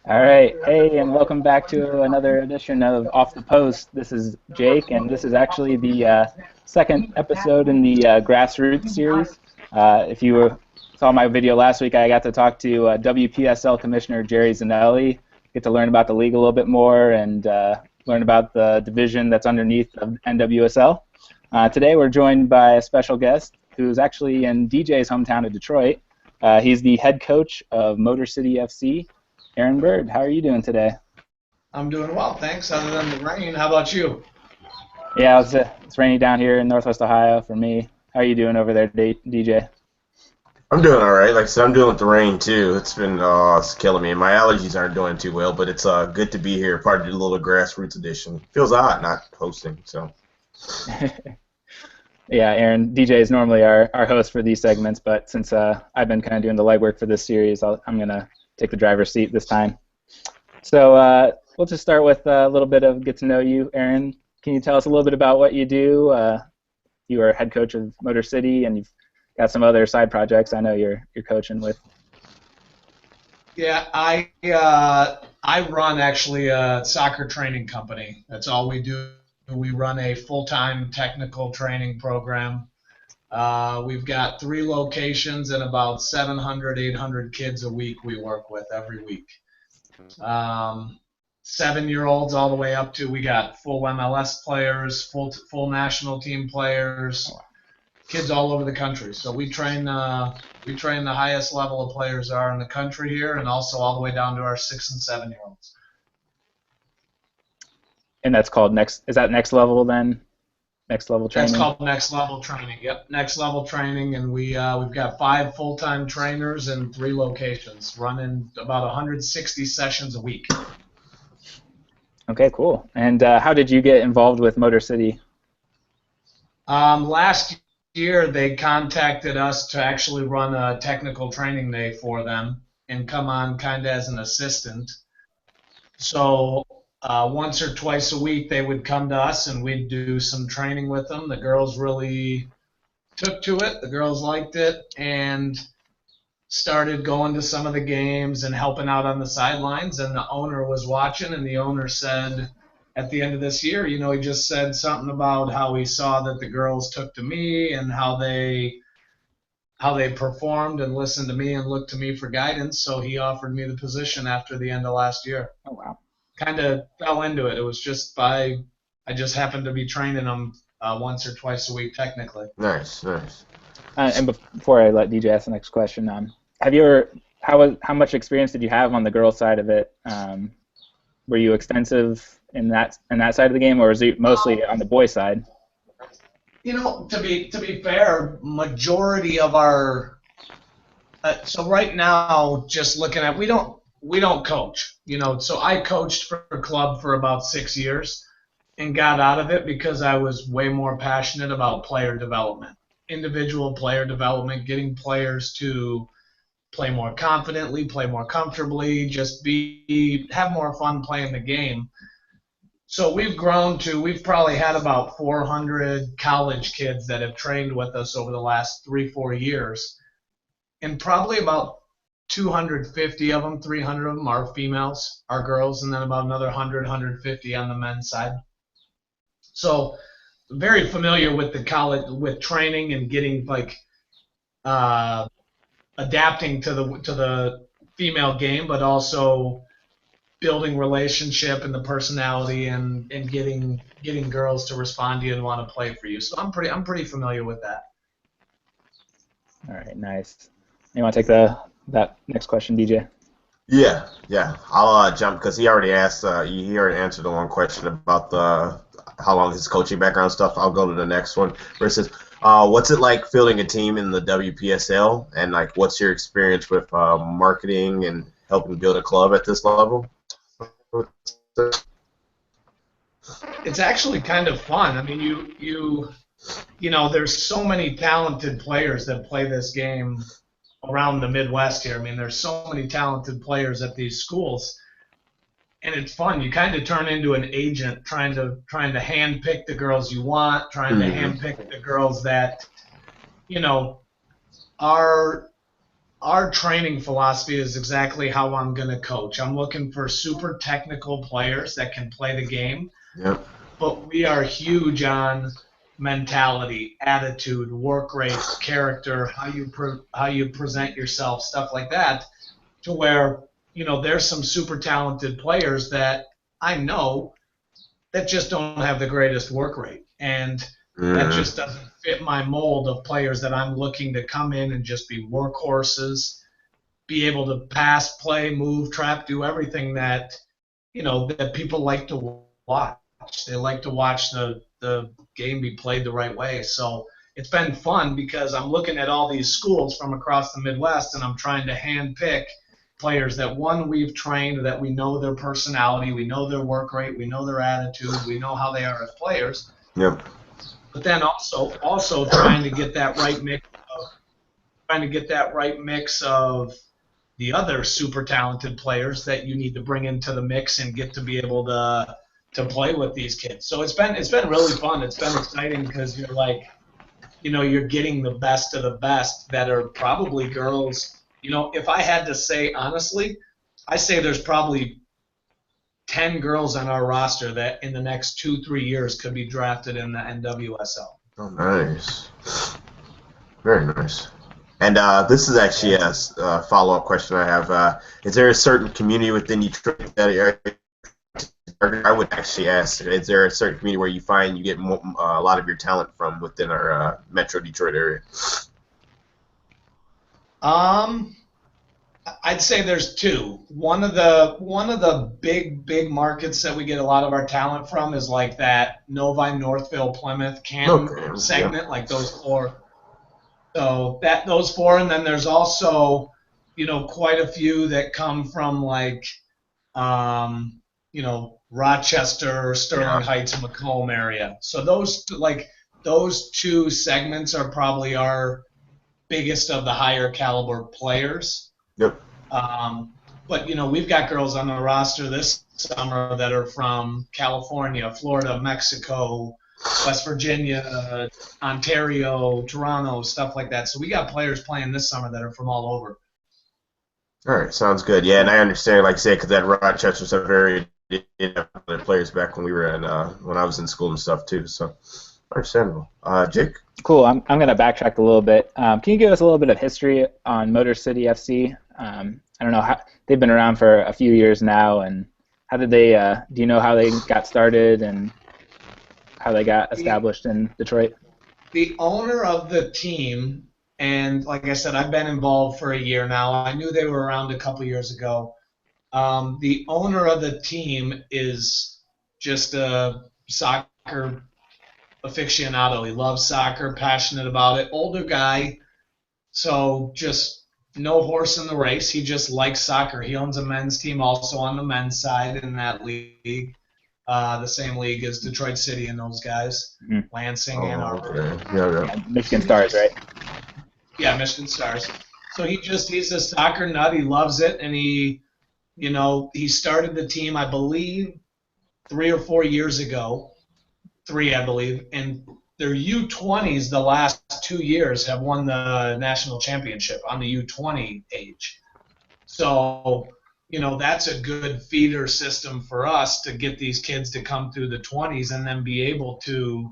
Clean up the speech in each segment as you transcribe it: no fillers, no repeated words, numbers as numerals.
All right. Hey, and welcome back to another edition of Off the Post. This is Jake, and this is actually the second episode in the Grassroots series. If you saw my video last week, I got to talk to WPSL Commissioner Jerry Zanelli, get to learn about the league a little bit more and learn about the division that's underneath of NWSL. Today we're joined by a special guest who's actually in DJ's hometown of Detroit. He's the head coach of Motor City FC. Byrd, how are you doing today? I'm doing well, thanks. Other than the rain, how about you? Yeah, it's rainy down here in Northwest Ohio for me. How are you doing over there, DJ? I'm doing all right. Like I said, I'm dealing with the rain too. It's been it's killing me. My allergies aren't doing too well, but it's good to be here, part of the little Grassroots edition. Feels odd not hosting, so. Yeah, Aaron, DJ is normally our host for these segments, but since I've been kind of doing the legwork for this series, I'm going to take the driver's seat this time. So we'll just start with a little bit of get to know you. Aaron, can you tell us a little bit about what you do? You are head coach of Motor City, and you've got some other side projects I know you're coaching with. Yeah, I run actually a soccer training company. That's all we do. We run a full-time technical training program. We've got 3 locations and about 700, 800 kids a week we work with every week. 7-year-olds all the way up to, we got full MLS players, full national team players, kids all over the country. So we train the highest level of players are in the country here, and also all the way down to our 6 and 7-year-olds. And that's called is that next level then? Next level training? That's called next level training. Yep, next level training, and we've got 5 full-time trainers in 3 locations, running about 160 sessions a week. Okay, cool. And how did you get involved with Motor City? Last year, they contacted us to actually run a technical training day for them and come on kind of as an assistant. So once or twice a week, they would come to us and we'd do some training with them. The girls really took to it. The girls liked it and started going to some of the games and helping out on the sidelines. And the owner was watching, and the owner said at the end of this year, he just said something about how he saw that the girls took to me and how they performed and listened to me and looked to me for guidance. So he offered me the position after the end of last year. Oh, wow. Kind of fell into it. It was just I just happened to be training them once or twice a week technically. Nice. And before I let DJ ask the next question, have you ever how much experience did you have on the girls' side of it? Were you extensive in that side of the game, or was it mostly on the boys' side? To be fair, majority of our so right now, just looking at we don't coach. So I coached for a club for about 6 years and got out of it because I was way more passionate about player development, individual player development, getting players to play more confidently, play more comfortably, just have more fun playing the game. So we've probably had about 400 college kids that have trained with us over the last 3-4 years, and probably about 250 of them, 300 of them are females, are girls, and then about another 100, 150 on the men's side. So very familiar with the college, with training and getting adapting to the female game, but also building relationship and the personality and getting girls to respond to you and want to play for you. So I'm pretty familiar with that. All right, nice. You want to take that next question, DJ? Yeah. I'll jump because he already asked. He already answered the one question about how long his coaching background stuff. I'll go to the next one. Where it says, what's it like fielding a team in the WPSL, and what's your experience with marketing and helping build a club at this level? It's actually kind of fun. I mean, there's so many talented players that play this game around the Midwest here. I mean, there's so many talented players at these schools, and it's fun. You kind of turn into an agent trying to handpick the girls you want, trying to handpick the girls that, are our training philosophy is exactly how I'm going to coach. I'm looking for super technical players that can play the game, Yep. but we are huge on mentality, attitude, work rate, character, how you present yourself, stuff like that, to where there's some super talented players that I know that just don't have the greatest work rate, and that Mm-hmm. just doesn't fit my mold of players that I'm looking to come in and just be workhorses, be able to pass, play, move, trap, do everything that that people like to watch. They like to watch the game be played the right way. So it's been fun because I'm looking at all these schools from across the Midwest, and I'm trying to hand pick players that one we've trained, that we know their personality, we know their work rate, we know their attitude, we know how they are as players. Yep. But then also trying to get that right mix of the other super talented players that you need to bring into the mix and get to be able to play with these kids. So it's been really fun. It's been exciting because you're like, you're getting the best of the best that are probably girls. If I had to say honestly, I say there's probably 10 girls on our roster that in the next 2-3 years could be drafted in the NWSL. Oh, nice. Very nice. And this is actually a follow-up question I have. Is there a certain community within Detroit that I would actually ask? Is there a certain community where you find you get a lot of your talent from within our Metro Detroit area? I'd say there's two. One of the big markets that we get a lot of our talent from is like that Novi, Northville, Plymouth, Canton Okay. segment, Yeah. like those four. So those four, and then there's also quite a few that come from like Rochester, Sterling Yeah. Heights, Macomb area. So those two segments are probably our biggest of the higher caliber players. Yep. But we've got girls on the roster this summer that are from California, Florida, Mexico, West Virginia, Ontario, Toronto, stuff like that. So we got players playing this summer that are from all over. All right. Sounds good. Yeah, and I understand, like I say, because that Rochester stuff very other players back when we were in when I was in school and stuff too. So understandable. Jake. Cool. I'm going to backtrack a little bit. Can you give us a little bit of history on Motor City FC? I don't know how they've been around for a few years now, and how did they? Do you know how they got started and how they got established in Detroit? The owner of the team, and like I said, I've been involved for a year now. I knew they were around a couple years ago. The owner of the team is just a soccer aficionado. He loves soccer, passionate about it. Older guy, so just no horse in the race. He just likes soccer. He owns a men's team also on the men's side in that league. The same league as Detroit City and those guys, Lansing, Ann Arbor. Okay. Yeah. Michigan Stars, right? Yeah, Michigan Stars. So he's a soccer nut. He loves it, and he started the team, I believe, 3 or 4 years ago. 3, I believe, and their U20s the last 2 years have won the national championship on the U20 age. So, that's a good feeder system for us to get these kids to come through the 20s and then be able to,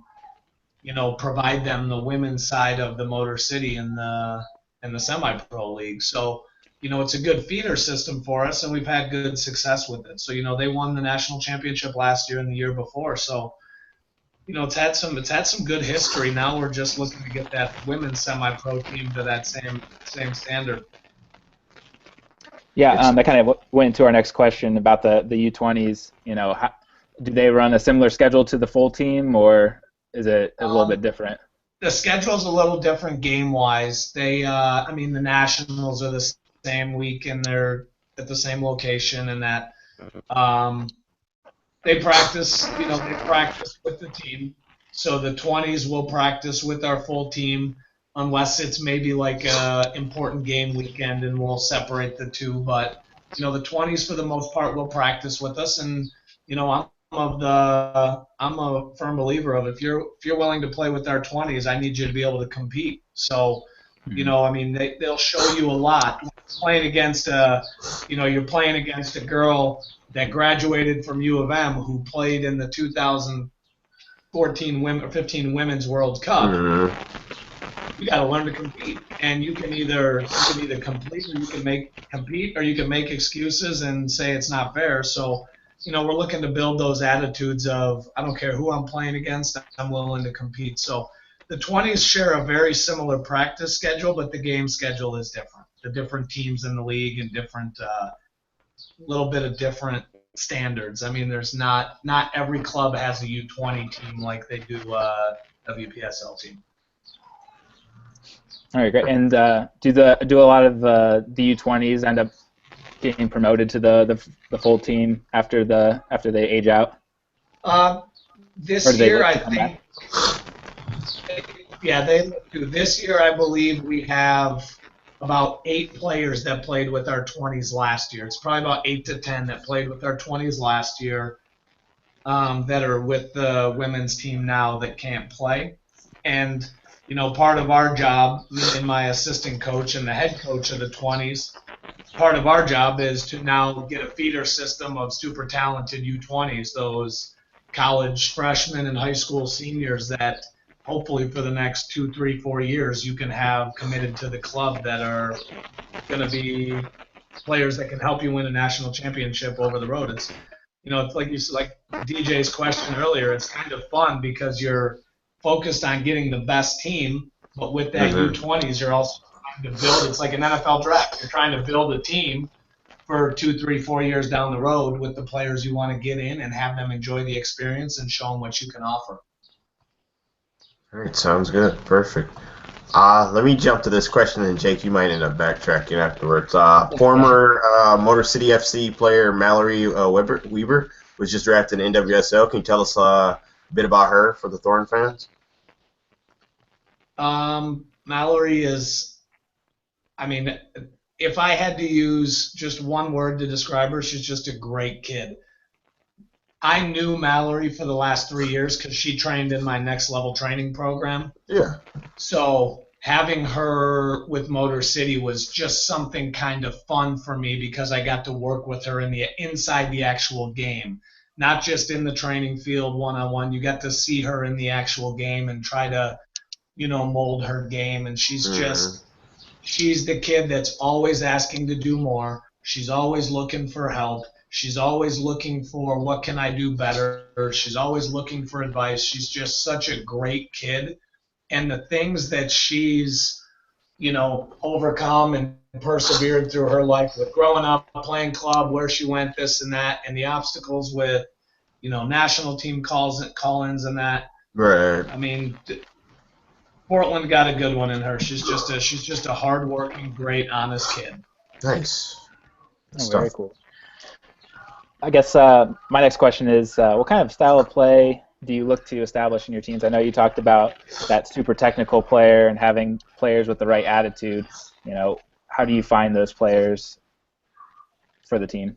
provide them the women's side of the Motor City in the semi-pro league. So, it's a good feeder system for us, and we've had good success with it. So, they won the national championship last year and the year before. So, it's had some good history. Now we're just looking to get that women's semi-pro team to that same standard. Yeah, that kind of went into our next question about the U20s. Do they run a similar schedule to the full team, or is it a little bit different? The schedule's a little different game-wise. The Nationals are the same week, and they're at the same location, and that. They practice with the team. So the 20s will practice with our full team unless it's maybe like a important game weekend and we'll separate the two. But, the 20s for the most part will practice with us. And, I'm a firm believer of if you're willing to play with our 20s, I need you to be able to compete. So, I mean, they'll show you a lot. You're playing against a girl that graduated from U of M who played in the 2014 or 15 Women's World Cup. You got to learn to compete, and you can either complete or you can make excuses and say it's not fair. So, we're looking to build those attitudes of I don't care who I'm playing against, I'm willing to compete. So the 20s share a very similar practice schedule, but the game schedule is different. The different teams in the league and different, little bit of different standards. I mean, there's not every club has a U20 team like they do WPSL team. All right, great. And do a lot of the U20s end up getting promoted to the full team after they age out? This year, I think. Yeah, they do. This year, I believe we have about 8 players that played with our 20s last year. It's probably about 8 to 10 that played with our 20s last year that are with the women's team now that can't play. And, part of our job, me and my assistant coach and the head coach of the 20s, part of our job is to now get a feeder system of super talented U20s, those college freshmen and high school seniors that hopefully for the next 2, 3, 4 years you can have committed to the club that are going to be players that can help you win a national championship over the road. It's it's like DJ's question earlier. It's kind of fun because you're focused on getting the best team, but with that U20s, you're also trying to build. It's like an NFL draft. You're trying to build a team for 2, 3, 4 years down the road with the players you want to get in and have them enjoy the experience and show them what you can offer. All right, sounds good. Perfect. Let me jump to this question, and Jake, you might end up backtracking afterwards. Former Motor City FC player Mallory Weber was just drafted in NWSL. Can you tell us a bit about her for the Thorn fans? Mallory is, if I had to use just one word to describe her, she's just a great kid. I knew Mallory for the last 3 years because she trained in my next level training program. Yeah. So having her with Motor City was just something kind of fun for me because I got to work with her inside the actual game, not just in the training field one-on-one. You got to see her in the actual game and try to, mold her game. And she's the kid that's always asking to do more. She's always looking for help. She's always looking for what can I do better. She's always looking for advice. She's just such a great kid. And the things that she's, overcome and persevered through her life with growing up, playing club, where she went, this and that, and the obstacles with, national team call-ins and that. Right. Portland got a good one in her. She's just a hardworking, great, honest kid. Nice. Very cool. I guess my next question is, what kind of style of play do you look to establish in your teams? I know you talked about that super technical player and having players with the right attitude. How do you find those players for the team?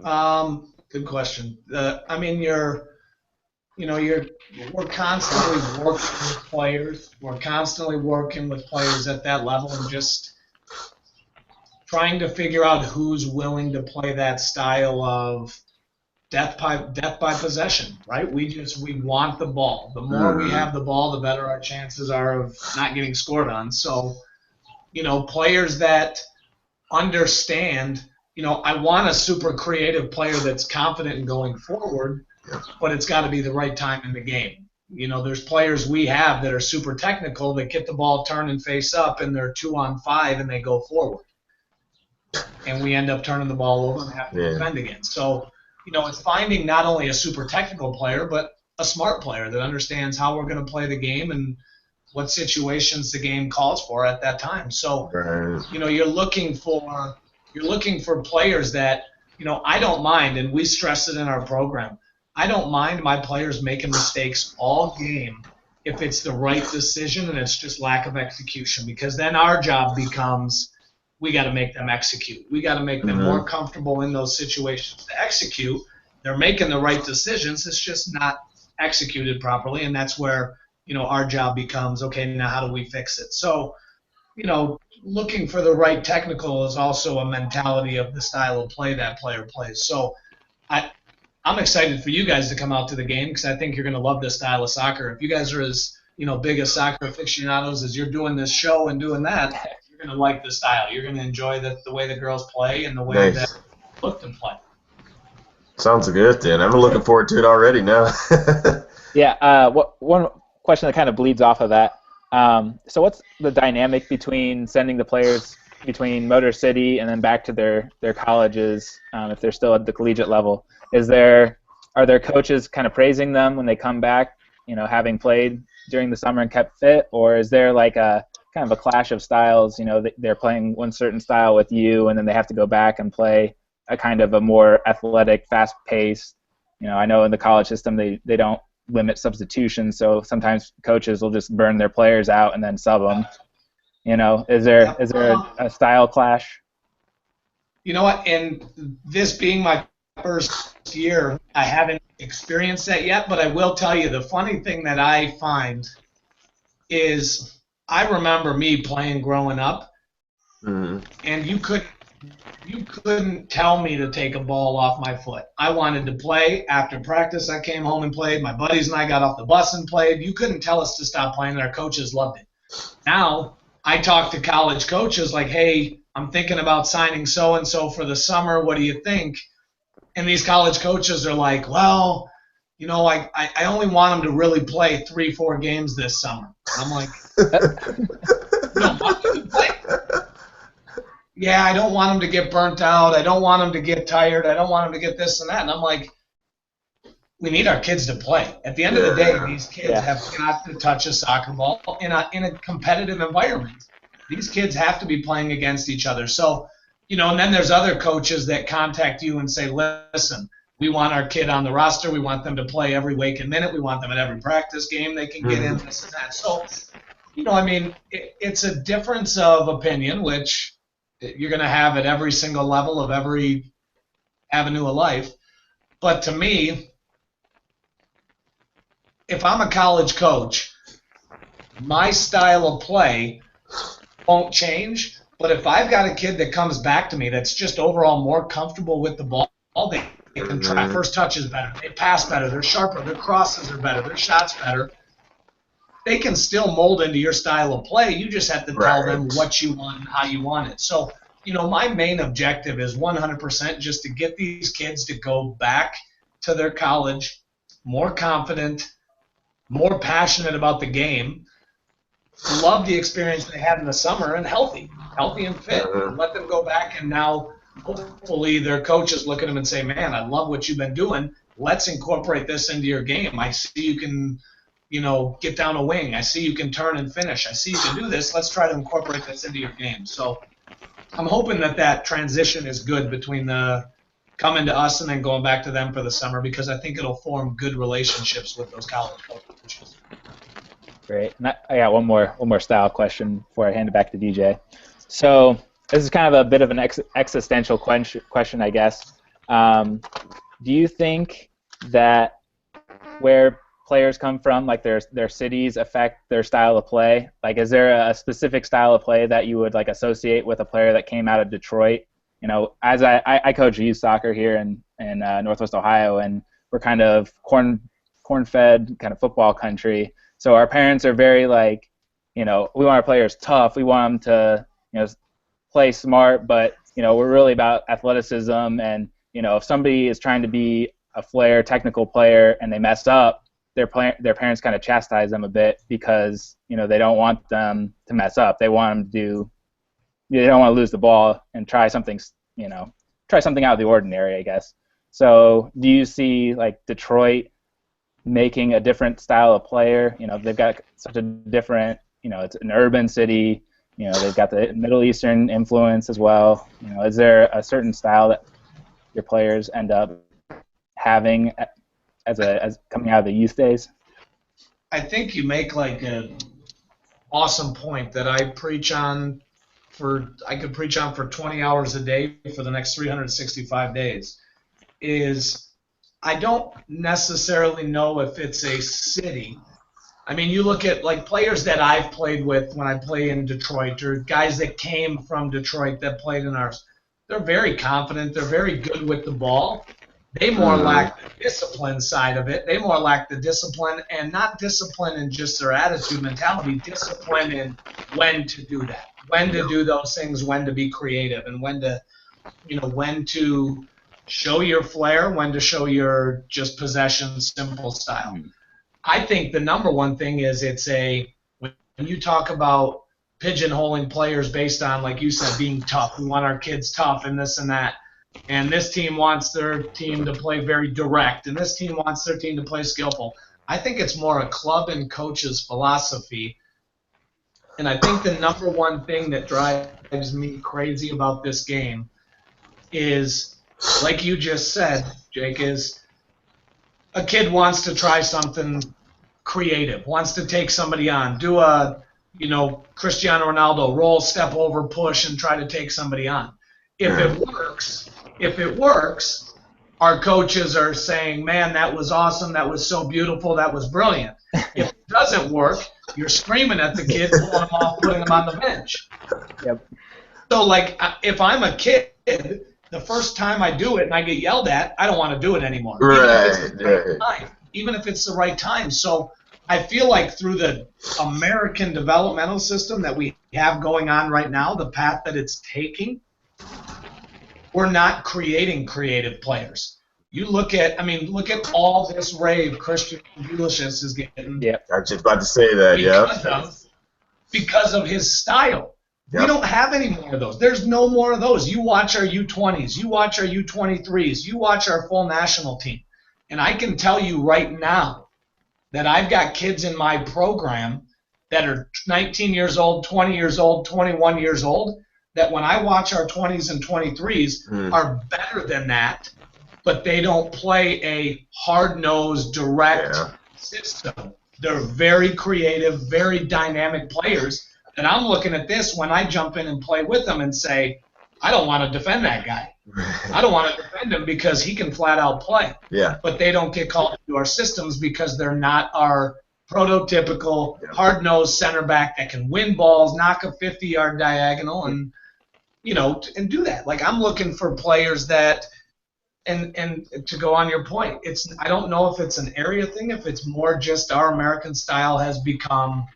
Good question. We're constantly working with players. We're constantly working with players at that level and just trying to figure out who's willing to play that style of death by possession, right? We want the ball. The more we have the ball, the better our chances are of not getting scored on. So, players that understand, I want a super creative player that's confident in going forward, but it's got to be the right time in the game. There's players we have that are super technical that get the ball turned and face up and they're 2-on-5 and they go forward. And we end up turning the ball over and have to defend again. So, it's finding not only a super technical player, but a smart player that understands how we're going to play the game and what situations the game calls for at that time. So, you're looking for players that, I don't mind, and we stress it in our program. I don't mind my players making mistakes all game if it's the right decision and it's just lack of execution, because then our job becomes we got to make them execute. We got to make them more comfortable in those situations to execute. They're making the right decisions. It's just not executed properly, and that's where, our job becomes, okay, now how do we fix it? So, looking for the right technical is also a mentality of the style of play that player plays. So I, I'm excited for you guys to come out to the game because I think you're going to love this style of soccer. If you guys are as big as soccer aficionados as you're doing this show and doing that, you're going to like the style. You're going to enjoy the way the girls play and the way that Nice. look to play. Sounds good then. I'm looking forward to it already now. Yeah. One question that kind of bleeds off of that. So what's the dynamic between sending the players between Motor City and then back to their colleges, if they're still at the collegiate level? Are there coaches kind of praising them when they come back, having played during the summer and kept fit, or is there like a kind of a clash of styles? They're playing one certain style with you, and then they have to go back and play a kind of a more athletic, fast-paced. I know in the college system they don't limit substitutions, so sometimes coaches will just burn their players out and then sub them. Is there a style clash? You know what? And this being my first year, I haven't experienced that yet, but I will tell you the funny thing that I find is I remember me playing growing up, and you couldn't tell me to take a ball off my foot. I wanted to play. After practice, I came home and played. My buddies and I got off the bus and played. You couldn't tell us to stop playing, and our coaches loved it. Now, I talk to college coaches like, hey, I'm thinking about signing so-and-so for the summer. What do you think? And these college coaches are like, well, I only want them to really play 3-4 games this summer. I'm like, no, want them to play. Yeah, I don't want them to get burnt out. I don't want them to get tired. I don't want them to get this and that. And I'm like, we need our kids to play. At the end of the day, these kids have got to touch a soccer ball in a competitive environment. These kids have to be playing against each other. So, and then there's other coaches that contact you and say, listen, we want our kid on the roster. We want them to play every waking minute. We want them at every practice game they can get in, this and that. So, it's a difference of opinion, which you're going to have at every single level of every avenue of life. But to me, if I'm a college coach, my style of play won't change. But if I've got a kid that comes back to me that's just overall more comfortable with the ball, they can try. First touch is better. They pass better. They're sharper. Their crosses are better. Their shots better. They can still mold into your style of play. You just have to tell them what you want and how you want it. So, my main objective is 100% just to get these kids to go back to their college more confident, more passionate about the game, love the experience they had in the summer, and healthy and fit. And let them go back, and now hopefully their coaches look at them and say, man, I love what you've been doing. Let's incorporate this into your game. I see you can get down a wing. I see you can turn and finish. I see you can do this. Let's try to incorporate this into your game. So I'm hoping that transition is good between the coming to us and then going back to them for the summer, because I think it'll form good relationships with those college coaches. Great. And I got one more style question before I hand it back to DJ. So this is kind of a bit of an existential question, I guess. Do you think that where players come from, like their cities, affect their style of play? Like, is there a specific style of play that you would like associate with a player that came out of Detroit? As I coach youth soccer here in Northwest Ohio, and we're kind of corn-fed kind of football country. So our parents are very like, we want our players tough. We want them to, play smart, but we're really about athleticism. And if somebody is trying to be a flair, technical player, and they mess up, their parents kind of chastise them a bit because they don't want them to mess up. They want them to they don't want to lose the ball and try something out of the ordinary, I guess. So do you see like Detroit making a different style of player? They've got such a different, it's an urban city. They've got the Middle Eastern influence as well. Is there a certain style that your players end up having as coming out of the youth days? I think you make like an awesome point that I could preach on for 20 hours a day for the next 365 days. Is I don't necessarily know if it's a city I mean, you look at like players that I've played with when I play in Detroit, or guys that came from Detroit that played in ours. They're very confident. They're very good with the ball. They more lack the discipline side of it. They more lack the discipline, and not discipline in just their attitude mentality, discipline in when to do that, when to do those things, when to be creative, and when to show your flair, when to show your just possession simple style. I think the number one thing is when you talk about pigeonholing players based on, like you said, being tough. We want our kids tough and this and that. And this team wants their team to play very direct, and this team wants their team to play skillful. I think it's more a club and coach's philosophy. And I think the number one thing that drives me crazy about this game is, like you just said, Jake, is a kid wants to try something creative, wants to take somebody on, do a, Cristiano Ronaldo roll, step over, push, and try to take somebody on. If it works, our coaches are saying, man, that was awesome, that was so beautiful, that was brilliant. If it doesn't work, you're screaming at the kid, pulling them off, putting them on the bench. Yep. So, like, if I'm a kid, the first time I do it and I get yelled at, I don't want to do it anymore. Even if it's the right time. So I feel like through the American developmental system that we have going on right now, the path that it's taking, we're not creating creative players. You look at all this rave Christian Ulysses is getting. Yeah, I was just about to say that. Because of his style. Yep. We don't have any more of those. There's no more of those. You watch our U20s. You watch our U23s. You watch our full national team. And I can tell you right now that I've got kids in my program that are 19 years old, 20 years old, 21 years old, that when I watch our 20s and 23s are better than that, but they don't play a hard-nosed, direct system. They're very creative, very dynamic players. And I'm looking at this when I jump in and play with them and say, I don't want to defend that guy. I don't want to defend him because he can flat out play. Yeah. But they don't get called into our systems because they're not our prototypical hard-nosed center back that can win balls, knock a 50-yard diagonal, and and do that. Like, I'm looking for players that, and to go on your point, I don't know if it's an area thing, if it's more just our American style has become,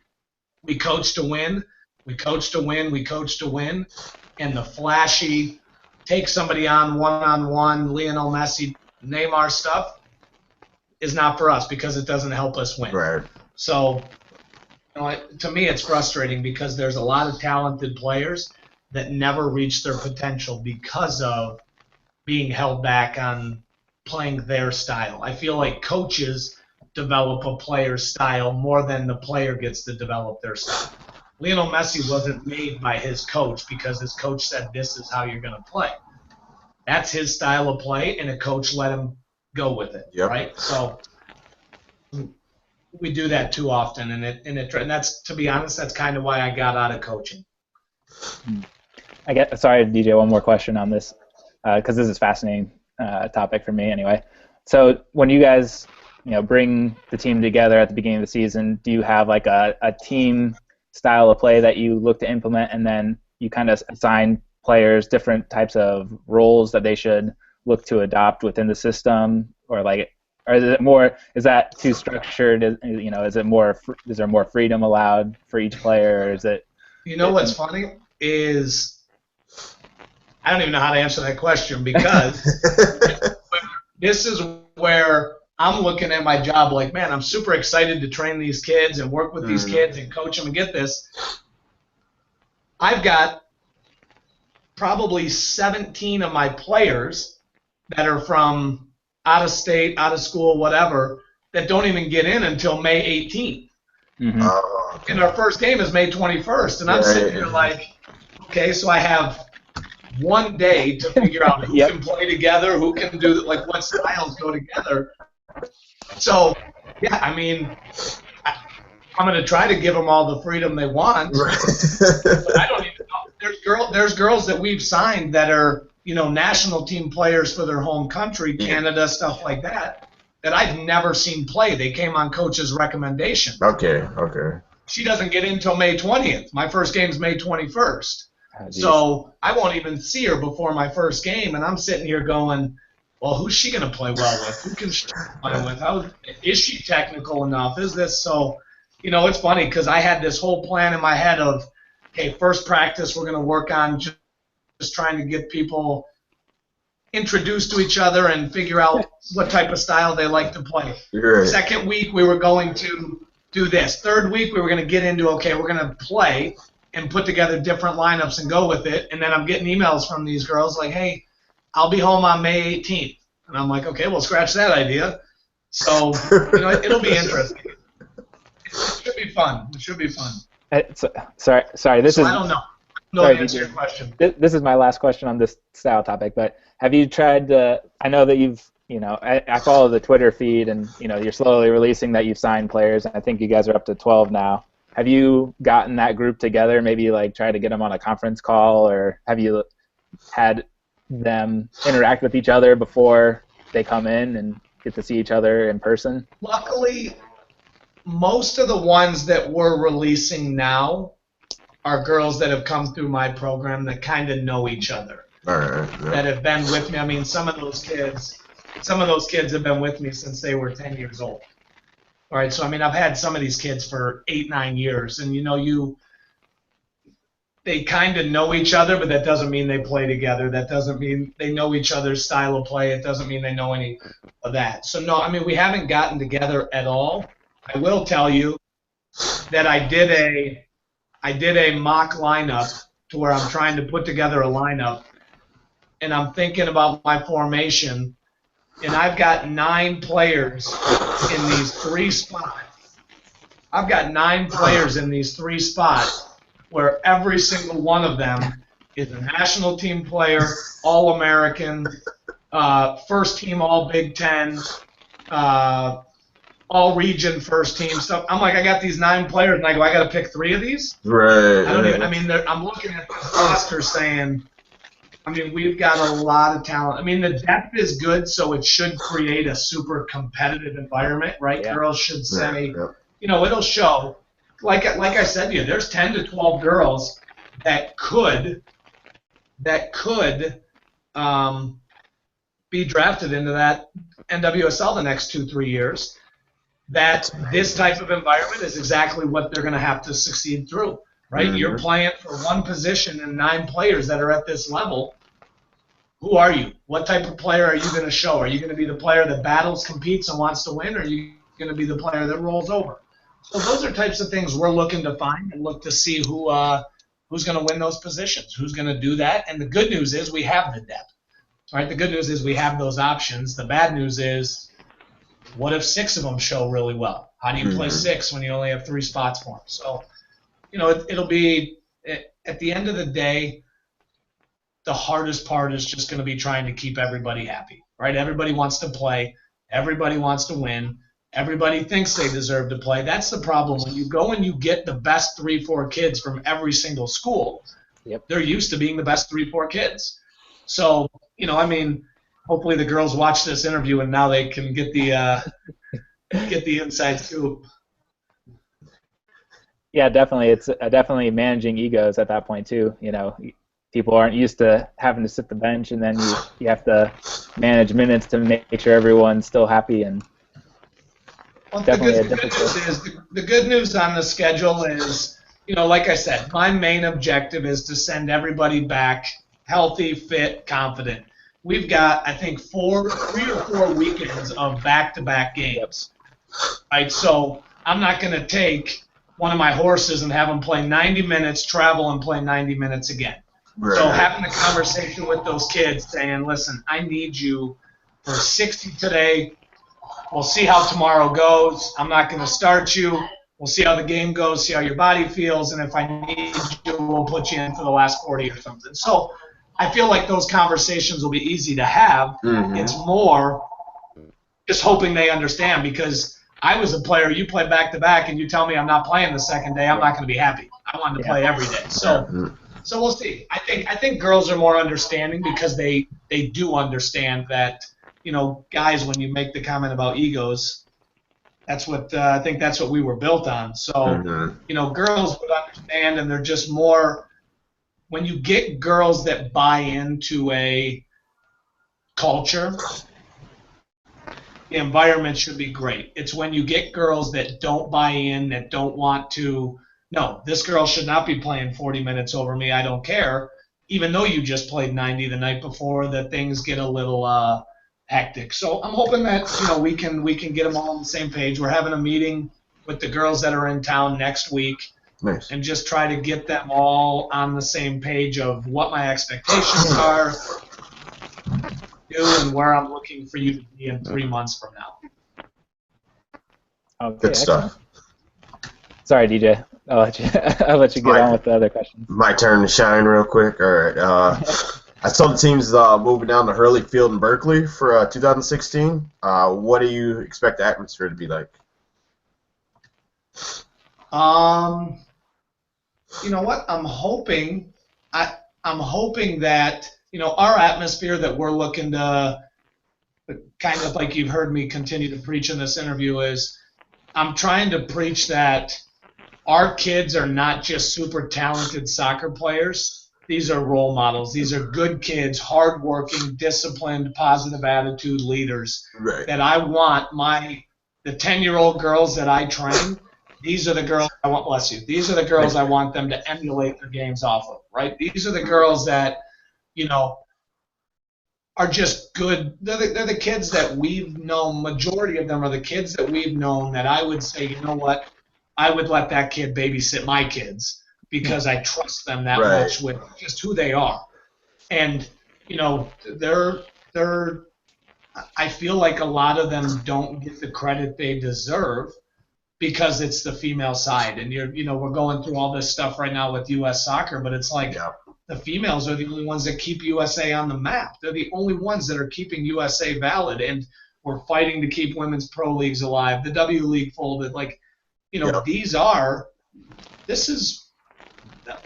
we coach to win, we coach to win, we coach to win, and the flashy, take somebody on one-on-one, Lionel Messi, Neymar stuff is not for us because it doesn't help us win. Right. So, to me, it's frustrating because there's a lot of talented players that never reach their potential because of being held back on playing their style. I feel like coaches develop a player's style more than the player gets to develop their style. Lionel Messi wasn't made by his coach because his coach said this is how you're going to play. That's his style of play, and a coach let him go with it, right? So we do that too often, and that's, to be honest, that's kind of why I got out of coaching. Sorry, DJ, one more question on this because this is a fascinating topic for me anyway. So when you guys bring the team together at the beginning of the season, do you have like a team style of play that you look to implement, and then you kind of assign players different types of roles that they should look to adopt within the system, or is that too structured? Is there more freedom allowed for each player, or is it? What's funny is I don't even know how to answer that question because this is where I'm looking at my job like, man, I'm super excited to train these kids and work with these kids and coach them and get this. I've got probably 17 of my players that are from out of state, out of school, whatever, that don't even get in until May 18th. Mm-hmm. And our first game is May 21st. And I'm sitting here like, okay, so I have one day to figure out who can play together, who can do, like, what styles go together. So, I'm going to try to give them all the freedom they want. Right. But I don't even know. There's girls that we've signed that are, national team players for their home country, Canada, stuff like that. that I've never seen play. They came on coach's recommendation. Okay, okay. She doesn't get in until May 20th. My first game's May 21st. So I won't even see her before my first game, and I'm sitting here going, well, who's she going to play well with? Who can she play with? How is she technical enough? Is this so? You know, it's funny because I had this whole plan in my head of, okay, first practice we're going to work on just trying to get people introduced to each other and figure out what type of style they like to play. Right. Second week we were going to do this. Third week we were going to get into, okay, we're going to play and put together different lineups and go with it. And then I'm getting emails from these girls like, hey, I'll be home on May 18th. And I'm like, okay, well, scratch that idea. So, you know, it'll be interesting. It should be fun. It should be fun. Sorry. This so is. I don't know. No, sorry, answer your question. This is my last question on this style topic. But have you tried to? I know that you've. You know, I follow the Twitter feed, and you know, you're slowly releasing that you've signed players. And I think you guys are up to 12 now. Have you gotten that group together? Maybe like try to get them on a conference call, or have you had them interact with each other before they come in and get to see each other in person? Luckily, most of the ones that we're releasing now are girls that have come through my program that kind of know each other. All right. Yeah. That have been with me. I mean, some of those kids have been with me since they were 10 years old. All right, so I mean, I've had some of these kids for 8, 9 years, and you know, they kind of know each other, but that doesn't mean they play together. That doesn't mean they know each other's style of play. It doesn't mean they know any of that. So no, I mean, we haven't gotten together at all. I will tell you that I did a mock lineup to where I'm trying to put together a lineup, and I'm thinking about my formation, and I've got 9 players in these 3 spots. I've got 9 players in these 3 spots where every single one of them is a national team player, All-American, first team All-Big Ten, All-Region first team stuff. I'm like, I got these 9 players, and I go, I got to pick 3 of these? Right. I mean, I'm looking at this roster saying, I mean, we've got a lot of talent. I mean, the depth is good, so it should create a super competitive environment, right? Yeah. Girls should say, Yeah. you know, it'll show. Like I said to you, there's 10 to 12 girls that could be drafted into that NWSL the next 2-3 years. That this type of environment is exactly what they're going to have to succeed through. Right? Mm-hmm. You're playing for one position and 9 players that are at this level. Who are you? What type of player are you going to show? Are you going to be the player that battles, competes, and wants to win, or are you going to be the player that rolls over? So those are types of things we're looking to find and look to see who's going to win those positions, who's going to do that. And the good news is we have the depth. Right? The good news is we have those options. The bad news is, what if 6 of them show really well? How do you play 6 when you only have 3 spots for them? So, you know, it'll be, at the end of the day, the hardest part is just going to be trying to keep everybody happy, right? Everybody wants to play. Everybody wants to win. Everybody thinks they deserve to play. That's the problem. When you go and you get the best 3-4 kids from every single school, they're used to being the best 3-4 kids. So, you know, I mean, hopefully the girls watch this interview and now they can get the inside scoop. Yeah, definitely. It's definitely managing egos at that point too. You know, people aren't used to having to sit the bench, and then you have to manage minutes to make sure everyone's still happy. And well, definitely the good news on the schedule is, you know, like I said, my main objective is to send everybody back healthy, fit, confident. We've got, I think, 3 or 4 weekends of back-to-back games. Right, so I'm not going to take one of my horses and have them play 90 minutes, travel, and play 90 minutes again. Right. So having a conversation with those kids saying, listen, I need you for 60 today. We'll see how tomorrow goes. I'm not going to start you. We'll see how the game goes, see how your body feels, and if I need you, we'll put you in for the last 40 or something. So I feel like those conversations will be easy to have. Mm-hmm. It's more just hoping they understand, because I was a player, you play back-to-back, and you tell me I'm not playing the second day, I'm not going to be happy. I wanted to play every day. So we'll see. I think girls are more understanding because they do understand that guys, when you make the comment about egos, that's what I think that's what we were built on. So, girls would understand, and they're just more when you get girls that buy into a culture, the environment should be great. It's when you get girls that don't buy in, that don't want to, no, this girl should not be playing 40 minutes over me. I don't care. Even though you just played 90 the night before, that things get a little hectic. So I'm hoping that we can get them all on the same page. We're having a meeting with the girls that are in town next week. Nice. And just try to get them all on the same page of what my expectations are, and where I'm looking for you to be in 3 months from now. Okay, Good stuff. Sorry, DJ. I'll let you get on with the other questions. My turn to shine real quick. All right. I saw the teams moving down to Hurley Field in Berkeley for 2016. What do you expect the atmosphere to be like? You know what? I'm hoping that our atmosphere that we're looking to, kind of like you've heard me continue to preach in this interview, is I'm trying to preach that our kids are not just super talented soccer players. These are role models. These are good kids, hardworking, disciplined, positive attitude leaders. Right. That I want the 10-year-old girls that I train. These are the girls I want. Bless you. These are the girls I want them to emulate their games off of. Right. These are the girls that are just good. They're the kids that we've known. Majority of them are the kids that we've known that I would say, you know what, I would let that kid babysit my kids because I trust them that much with just who they are. And I feel like a lot of them don't get the credit they deserve because it's the female side. And we're going through all this stuff right now with U.S. soccer, but it's like the females are the only ones that keep USA on the map. They're the only ones that are keeping USA valid, and we're fighting to keep women's pro leagues alive. The W League folded. This is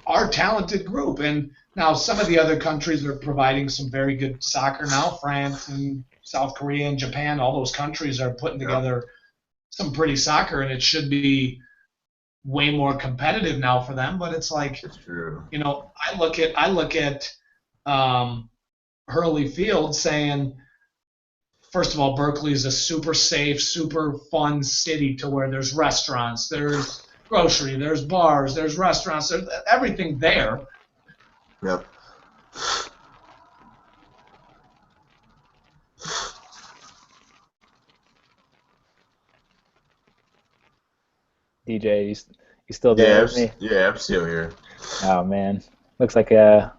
our talented group. And now some of the other countries are providing some very good soccer now. France and South Korea and Japan, all those countries are putting together some pretty soccer, and it should be way more competitive now for them. But it's like, it's true. I look at Hurley Field saying, first of all, Berkeley is a super safe, super fun city to where there's restaurants, there's grocery, there's bars, there's restaurants, there's everything there. Yep. DJ, you still there with me? Yeah, I'm still here. Oh man, looks like we're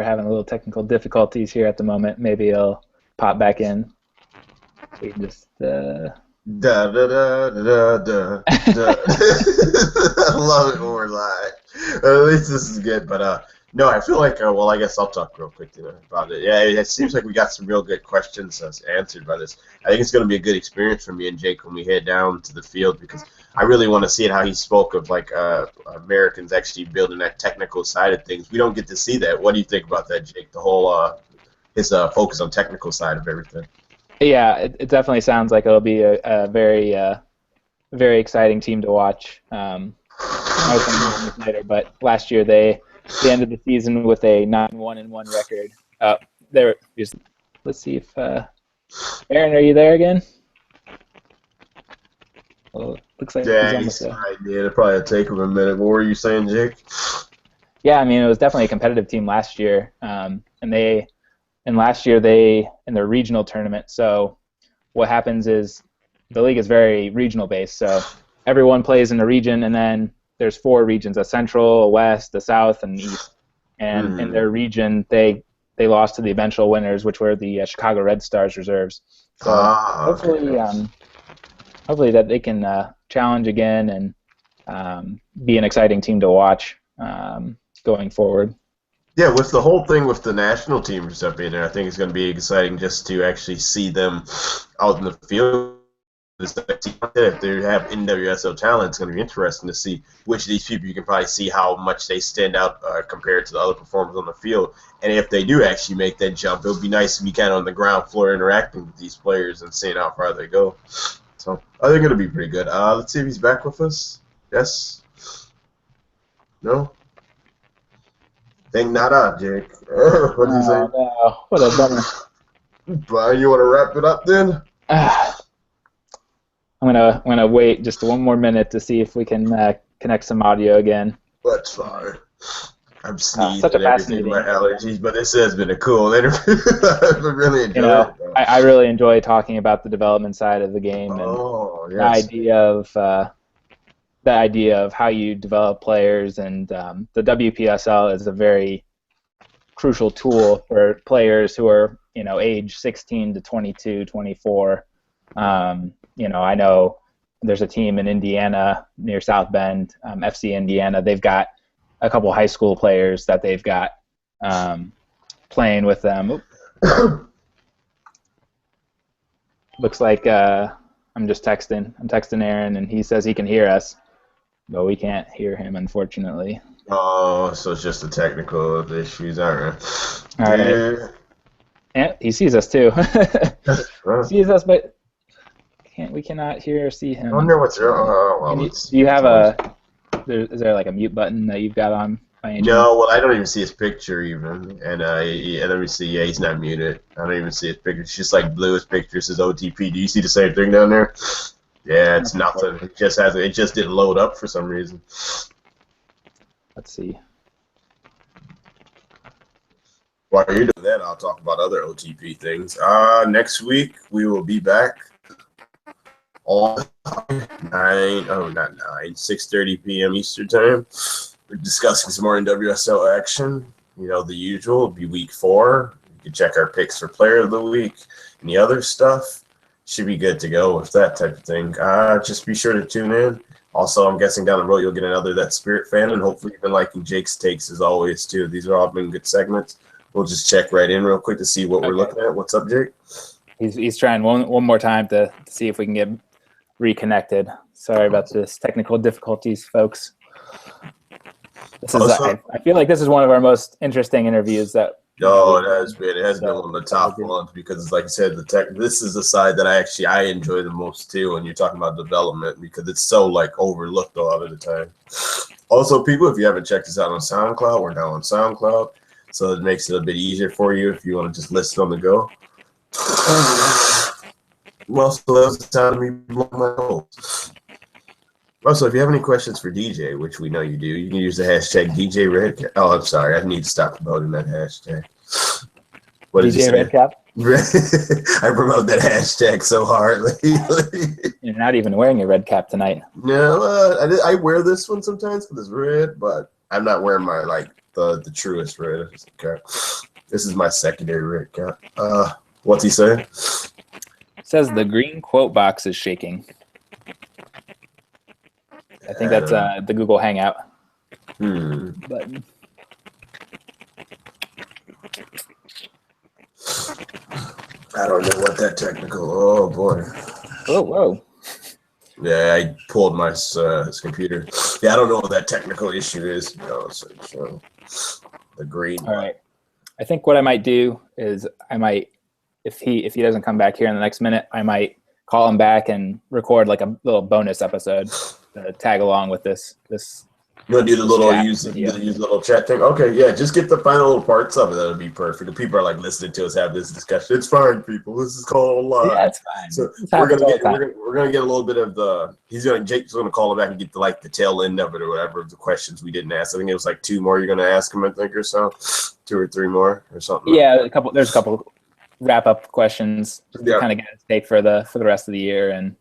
having a little technical difficulties here at the moment. Maybe it'll pop back in. We can just. Da da da da da da. I love it when we're live. At least this is good, but no, I feel like I guess I'll talk real quick about it. Yeah, it seems like we got some real good questions answered by this. I think it's going to be a good experience for me and Jake when we head down to the field, because I really want to see how he spoke of Americans actually building that technical side of things. We don't get to see that. What do you think about that, Jake? The whole his focus on technical side of everything. Yeah, it definitely sounds like it'll be a very very exciting team to watch. I was going to mention this later, but last year they ended the season with a 9-1-1 record. Let's see if Aaron, are you there again? Well, looks like Yeah, he's he's almost there. right. Yeah, it'll probably take him a minute. What were you saying, Jake? Yeah, I mean, it was definitely a competitive team last year, and last year they in their regional tournament. So what happens is the league is very regional based. So everyone plays in a region, and then there's 4 regions: a central, a west, a south, and east. And in their region, they lost to the eventual winners, which were the Chicago Red Stars reserves. So hopefully that they can challenge again and be an exciting team to watch going forward. Yeah, with the whole thing with the national team stuff being there, I think it's going to be exciting just to actually see them out in the field. if they have NWSL talent, it's going to be interesting to see which of these people you can probably see how much they stand out compared to the other performers on the field. And if they do actually make that jump, it would be nice to be kind of on the ground floor interacting with these players and seeing how far they go. So I think it'll be pretty good. Let's see if he's back with us. Yes? No? Think not up, Jake. What did you say? No. What a bummer. Brian, you want to wrap it up then? I'm gonna wait just one more minute to see if we can connect some audio again. That's fine. I'm sneezing such a and everything, my allergies, but this has been a cool interview. I've really enjoyed it. I really enjoy talking about the development side of the game and yes. the idea of how you develop players, and the WPSL is a very crucial tool for players who are age 16 to 22, 24. I know there's a team in Indiana near South Bend, FC Indiana. They've got a couple high school players that they've got playing with them. Looks like I'm texting Aaron, and he says he can hear us, but we can't hear him, unfortunately. Oh, so it's just the technical issues. All right. All right. Yeah. And he sees us too. He sees us, but we cannot hear or see him. I wonder what's wrong. Do you have is there like a mute button that you've got on? No, well, I don't even see his picture even. And let me see. Yeah, he's not muted. I don't even see his picture. It's just like blue. His picture says OTP. Do you see the same thing down there? Yeah, it's nothing. It just didn't load up for some reason. Let's see. While you're doing that, I'll talk about other OTP things. Next week we will be back on 6:30 p.m. Eastern time. We're discussing some more NWSL action. The usual. It'll be week 4. You can check our picks for player of the week and the other stuff. Should be good to go with that type of thing. Just be sure to tune in. Also, I'm guessing down the road you'll get another That Spirit fan, and hopefully you've been liking Jake's takes as always too. These are all been good segments. We'll just check right in real quick to see what we're looking at. What's up, Jake? He's trying one more time to see if we can get reconnected. Sorry about this technical difficulties, folks. I feel like this is one of our most interesting interviews that. No, it has been. It has been one of the top ones because, like I said, this is the side that I enjoy the most too. When you're talking about development, because it's so overlooked a lot of the time. Also, people, if you haven't checked us out on SoundCloud, we're now on SoundCloud, so it makes it a bit easier for you if you want to just listen on the go. Well, so that was the time of me blowing my nose. Also, if you have any questions for DJ, which we know you do, you can use the hashtag DJRedCap. Oh, I'm sorry. I need to stop promoting that hashtag. What did DJ Redcap? I promote that hashtag so hard lately. You're not even wearing your red cap tonight. No, I wear this one sometimes because it's red, but I'm not wearing my, the truest red. Okay. This is my secondary red cap. What's he saying? It says the green quote box is shaking. I think that's the Google Hangout button. I don't know what that technical. Oh boy. Oh whoa. Yeah, I pulled my his computer. Yeah, I don't know what that technical issue is. No, so the green. All right. I think what I might do is if he doesn't come back here in the next minute, I might call him back and record a little bonus episode to tag along with this. You want to do the little use the little chat thing? Okay, yeah, just get the final little parts of it. That'll be perfect. The people are listening to us have this discussion. It's fine, people. This is called live. Yeah, it's fine. So we're gonna get a little bit of the. Jake's gonna call it back and get the tail end of it or whatever of the questions we didn't ask. I think it was 2 more you're gonna ask him. I think or so, 2 or 3 more or something. Yeah, there's a couple wrap up questions. Yeah. Kind of get a take for the rest of the year. And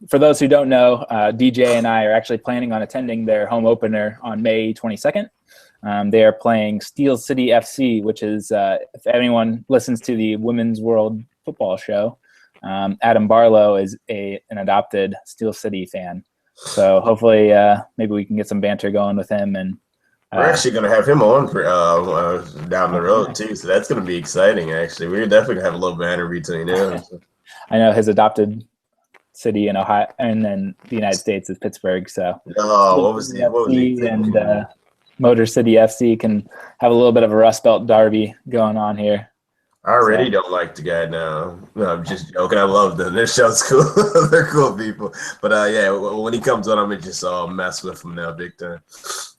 for those who don't know, DJ and I are actually planning on attending their home opener on May 22nd. They are playing Steel City FC, which is, if anyone listens to the Women's World Football Show, Adam Barlow is an adopted Steel City fan. So hopefully maybe we can get some banter going with him. And we're actually going to have him on for down the road, too. So that's going to be exciting, actually. We're definitely going to have a little banter between them. I know his adopted city in Ohio, and then the United States is Pittsburgh. So Oh, Steel what was City he? What was he FC and thinking? Motor City FC can have a little bit of a Rust Belt derby going on here. I already So don't like the guy now. No, I'm just joking. I love them. Their show's cool. They're cool people. But yeah, when he comes on, I'm gonna just mess with him now, big time.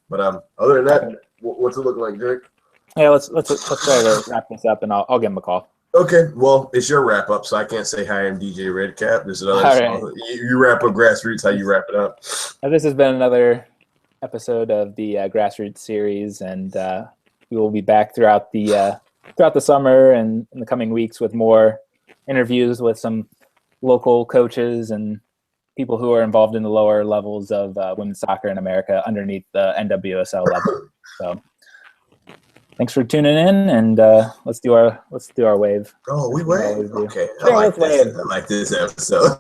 But other than that, what's it looking like, Jake? yeah, let's try to wrap this up, and I'll give him a call. Okay, well, it's your wrap up, so I can't say hi. I'm DJ Redcap. There's another All right. song. You wrap up Grassroots. How you wrap it up? This has been another episode of the Grassroots series, and we will be back throughout the summer and in the coming weeks with more interviews with some local coaches and people who are involved in the lower levels of women's soccer in America underneath the NWSL level. So thanks for tuning in, and let's do our wave. Oh, we wave. Okay, Sure, let's wave. I like this episode.